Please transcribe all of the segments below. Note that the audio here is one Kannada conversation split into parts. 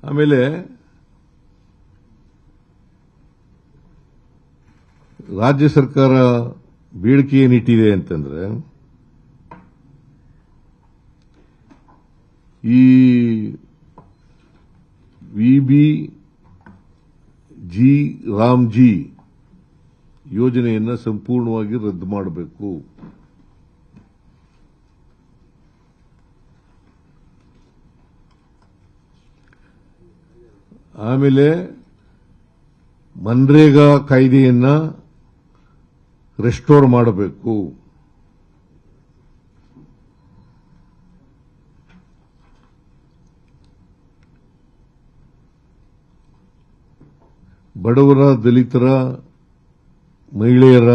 ಆಮೇಲೆ ರಾಜ್ಯ ಸರ್ಕಾರ ಬೇಡಿಕೆ ಏನಿಟ್ಟಿದೆ ಅಂತಂದ್ರೆ ಈ ವಿಬಿಜಿ ರಾಮ್ಜಿ ಯೋಜನೆಯನ್ನು ಸಂಪೂರ್ಣವಾಗಿ ರದ್ದು ಮಾಡಬೇಕು. ಆಮೇಲೆ ಮನ್ರೇಗಾ ಕಾಯ್ದೆಯನ್ನ ರೆಸ್ಟೋರ್ ಮಾಡಬೇಕು. ಬಡವರ, ದಲಿತರ, ಮಹಿಳೆಯರ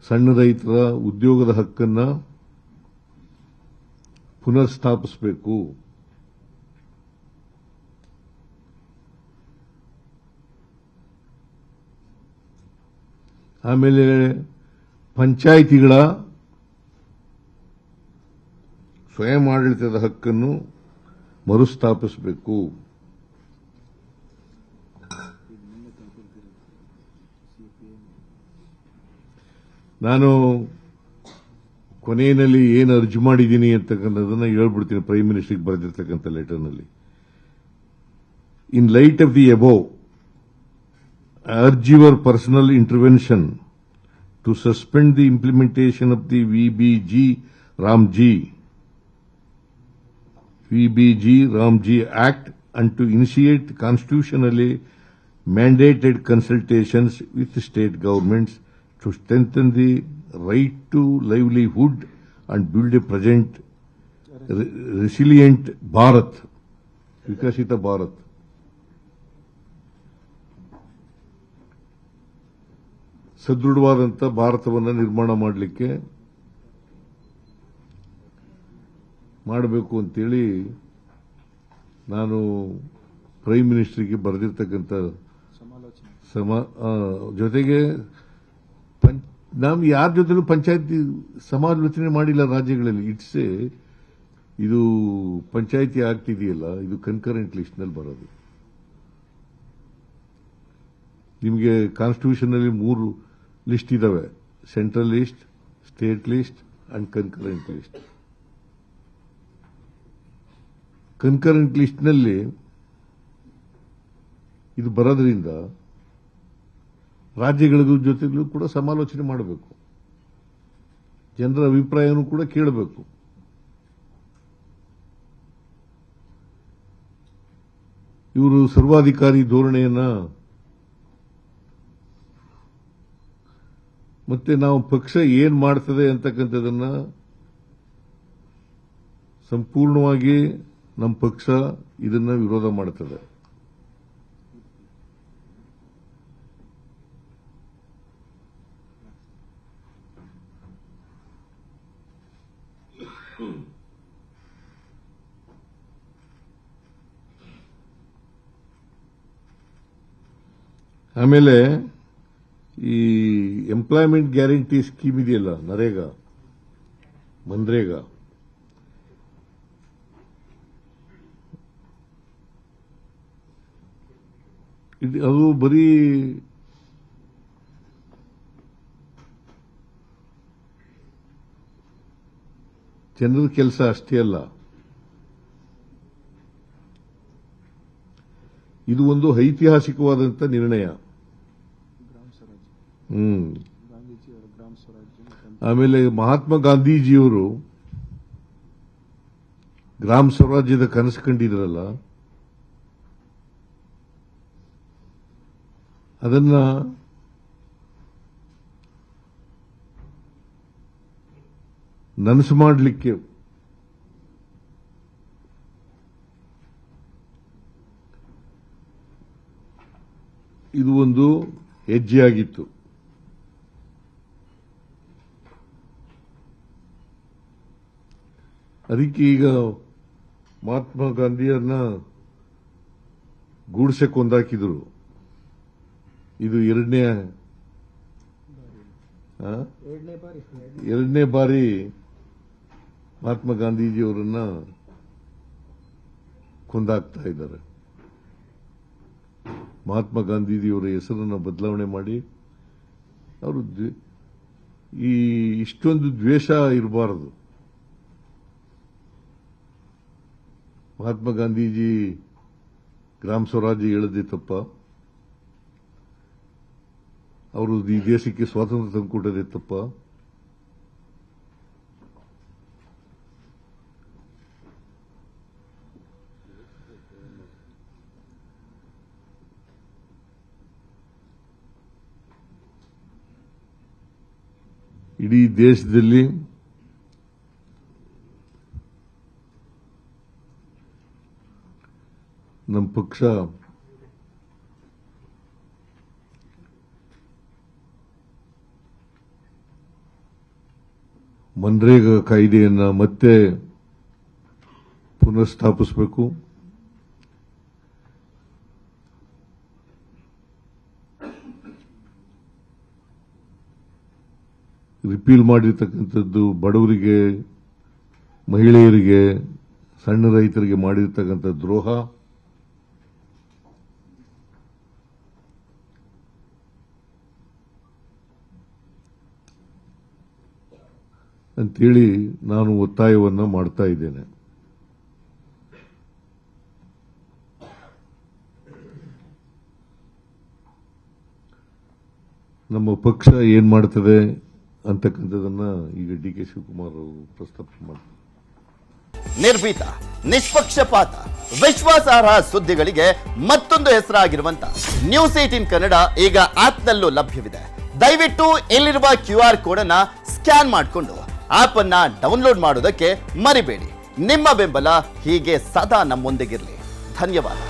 ಸಣ್ಣ ರೈತರ ಉದ್ಯೋಗದ ಹಕ್ಕನ್ನು ಪುನರ್ ಸ್ಥಾಪಿಸಬೇಕು. ಆಮೇಲೆ ಪಂಚಾಯಿತಿಗಳ ಸ್ವಯಂ ಆಡಳಿತದ ಹಕ್ಕನ್ನು ಮರುಸ್ಥಾಪಿಸಬೇಕು. ನಾನು ಕೊನೆಯಲ್ಲಿ ಏನು ಅರ್ಜಿ ಮಾಡಿದ್ದೀನಿ ಅಂತಕ್ಕಂಥದ್ದನ್ನು ಹೇಳ್ಬಿಡ್ತೀನಿ. ಪ್ರೈಮ್ ಮಿನಿಸ್ಟರ್ಗೆ ಬರೆದಿರ್ತಕ್ಕಂಥ ಲೆಟರ್ನಲ್ಲಿ, in light of the above I urge your personal intervention to suspend the implementation of the VBG-Ramji Act and to initiate constitutionally mandated consultations with state governments to strengthen the right to livelihood and build a present resilient Bharat, Vikasita Bharat. ಸದೃಢವಾದಂಥ ಭಾರತವನ್ನು ನಿರ್ಮಾಣ ಮಾಡಬೇಕು ಅಂತೇಳಿ ನಾನು ಪ್ರೈಮ್ ಮಿನಿಸ್ಟರ್ಗೆ ಬರೆದಿರ್ತಕ್ಕಂಥ ಜೊತೆಗೆ ನಾವು ಯಾರ ಜೊತೆಲೂ ಪಂಚಾಯತಿ ಸಮಾಲೋಚನೆ ಮಾಡಿಲ್ಲ ರಾಜ್ಯಗಳಲ್ಲಿ. ಇದು ಪಂಚಾಯತಿ ಆಕ್ಟ್ ಇದೆಯಲ್ಲ, ಇದು ಕನ್ಕರೆಂಟ್ ಲಿಸ್ಟ್ನಲ್ಲಿ ಬರೋದು. ನಿಮಗೆ ಕಾನ್ಸ್ಟಿಟ್ಯೂಷನ್ನಲ್ಲಿ 3 ಲಿಸ್ಟ್ ಇದಾವೆ: central list, state list and concurrent list. Concurrent ಲಿಸ್ಟ್ನಲ್ಲಿ ಇದು ಬರೋದ್ರಿಂದ ರಾಜ್ಯಗಳ ಜೊತೆಗೂ ಕೂಡ ಸಮಾಲೋಚನೆ ಮಾಡಬೇಕು, ಜನರ ಅಭಿಪ್ರಾಯನೂ ಕೂಡ ಕೇಳಬೇಕು. ಇವರು ಸರ್ವಾಧಿಕಾರಿ ಧೋರಣೆಯನ್ನ ಮತ್ತೆ ನಾವು ಪಕ್ಷ ಏನ್ ಮಾಡ್ತದೆ ಅಂತಕ್ಕಂಥದನ್ನ ಸಂಪೂರ್ಣವಾಗಿ ನಮ್ಮ ಪಕ್ಷ ಇದನ್ನ ವಿರೋಧ ಮಾಡುತ್ತದೆ. ಆಮೇಲೆ ಈ ಎಂಪ್ಲಾಯ್ಮೆಂಟ್ ಗ್ಯಾರಂಟಿ ಸ್ಕೀಮ್ ಇದೆಯಲ್ಲ, ಮನ್ರೇಗಾ, ಅದು ಬರೀ ಜನರ ಕೆಲಸ ಅಷ್ಟೇ ಅಲ್ಲ, ಇದು ಒಂದು ಐತಿಹಾಸಿಕವಾದಂಥ ನಿರ್ಣಯ. ಆಮೇಲೆ ಮಹಾತ್ಮ ಗಾಂಧೀಜಿಯವರು ಗ್ರಾಮ ಸ್ವರಾಜ್ಯದ ಕನಸು ಕಂಡಿದ್ರಲ್ಲ, ಅದನ್ನ ನನಸು ಮಾಡಲಿಕ್ಕೆ ಇದು ಒಂದು ಹೆಜ್ಜೆಯಾಗಿತ್ತು. ಅದಕ್ಕೆ ಈಗ ಮಹಾತ್ಮ ಗಾಂಧಿಯನ್ನ ಗೂಡ್ಸೆ ಕೊಂದಾಕಿದ್ರು. ಇದು ಎರಡನೇ ಬಾರಿ ಮಹಾತ್ಮ ಗಾಂಧೀಜಿಯವರನ್ನ ಕೊಂದಾಕ್ತಾ ಇದ್ದಾರೆ. ಮಹಾತ್ಮ ಗಾಂಧೀಜಿಯವರ ಹೆಸರನ್ನು ಬದಲಾವಣೆ ಮಾಡಿ ಅವರು ಇಷ್ಟೊಂದು ದ್ವೇಷ ಇರಬಾರದು. ಮಹಾತ್ಮ ಗಾಂಧೀಜಿ ಗ್ರಾಮ ಸ್ವರಾಜ್ಯ ಹೇಳದೆ ತಪ್ಪ, ಅವರು ಈ ದೇಶಕ್ಕೆ ಸ್ವಾತಂತ್ರ್ಯ ತಂದುಕೊಟ್ಟದೆ ತಪ್ಪ. ಇಡೀ ದೇಶದಲ್ಲಿ ನಮ್ಮ ಪಕ್ಷ ಮನ್ರೇಗಾ ಕಾಯ್ದೆಯನ್ನ ಮತ್ತೆ ಪುನಃಸ್ಥಾಪಿಸಬೇಕು. ರಿಪೀಲ್ ಮಾಡಿರ್ತಕ್ಕಂಥದ್ದು ಬಡವರಿಗೆ, ಮಹಿಳೆಯರಿಗೆ, ಸಣ್ಣ ರೈತರಿಗೆ ಮಾಡಿರ್ತಕ್ಕಂಥ ದ್ರೋಹ. ಅಂತೇಳಿ ನಾನು ಒತ್ತಾಯವನ್ನ ಮಾಡ್ತಾ ಇದ್ದೇನೆ. ನಮ್ಮ ಪಕ್ಷ ಏನ್ ಮಾಡ್ತದೆ ಅಂತಕ್ಕಂಥದನ್ನ ಈಗ ಡಿ ಕೆ ಶಿವಕುಮಾರ್ ಅವರು ಪ್ರಸ್ತಾಪ ಮಾಡ್ತಾರೆ. ನಿರ್ಭೀತ, ನಿಷ್ಪಕ್ಷಪಾತ, ವಿಶ್ವಾಸಾರ್ಹ ಸುದ್ದಿಗಳಿಗೆ ಮತ್ತೊಂದು ಹೆಸರಾಗಿರುವಂತ ನ್ಯೂಸ್ 18 ಕನ್ನಡ ಈಗ ಆಪ್ನಲ್ಲೂ ಲಭ್ಯವಿದೆ. ದಯವಿಟ್ಟು ಇಲ್ಲಿರುವ QR ಕೋಡ್ ಅನ್ನ ಸ್ಕ್ಯಾನ್ ಮಾಡಿಕೊಂಡು ಆಪ್ ಅನ್ನ ಡೌನ್ಲೋಡ್ ಮಾಡೋದಕ್ಕೆ ಮರಿಬೇಡಿ. ನಿಮ್ಮ ಬೆಂಬಲ ಹೀಗೆ ಸದಾ ನಮ್ಮೊಂದಿಗಿರಲಿ. ಧನ್ಯವಾದ.